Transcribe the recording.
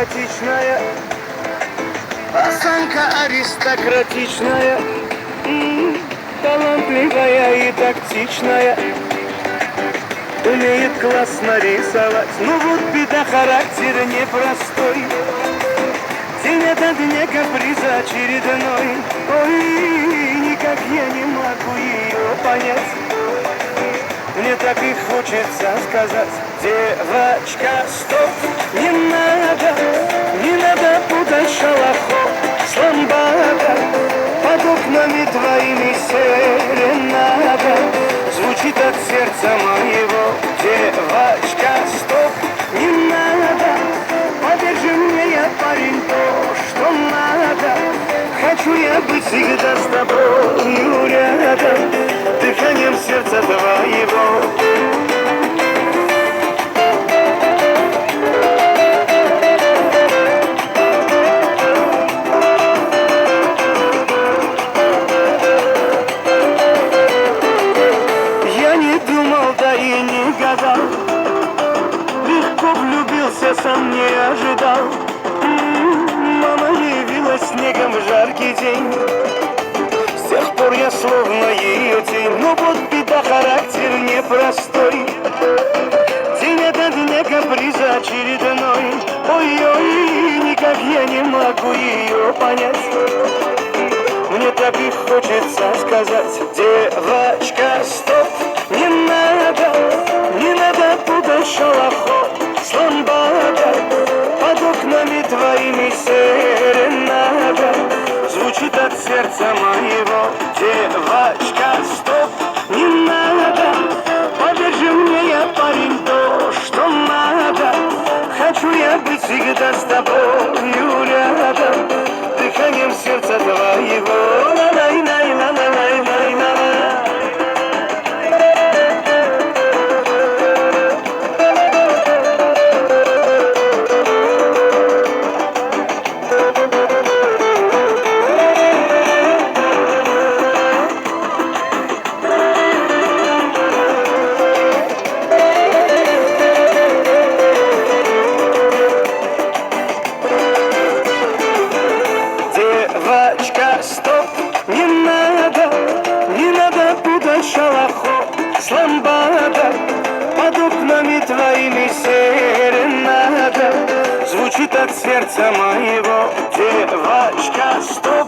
симпатичная, осанка аристократичная, талантливая и тактичная, умеет классно рисовать. Ну вот беда, характер непростой, день ото дня каприза очередной. Ой, никак я не могу ее понять. Мне так и хочется сказать: девочка, стоп, не надо путать шалохов с ламбада. Под окнами твоими серенада звучит от сердца моего. Девочка, стоп, не надо, подержи мне, я парень, то, что надо. Хочу я быть всегда с тобою рядом, дыханием сердца твоего. Я не думал, да и не гадал, легко влюбился, сам не ожидал. Мама явилась снегом в жаркий день, с тех пор я словно ее тень. Но вот беда, характер непростой, день ото дня каприза очередной. Ой-ой, никак я не могу ее понять. Мне так и хочется сказать: девочка, стоп, не надо путать шалохов с ламбада. Под окнами твоими серенада звучит от сердца моего. Девочка, стоп, не надо, подержи мне, я парень, то, что надо. Хочу я быть всегда с тобою рядом, дыханием сердца твоего. Девочка, стоп, не надо путать шалохов с ламбада. Под окнами твоими серенада звучит от сердца моего. Девочка, стоп.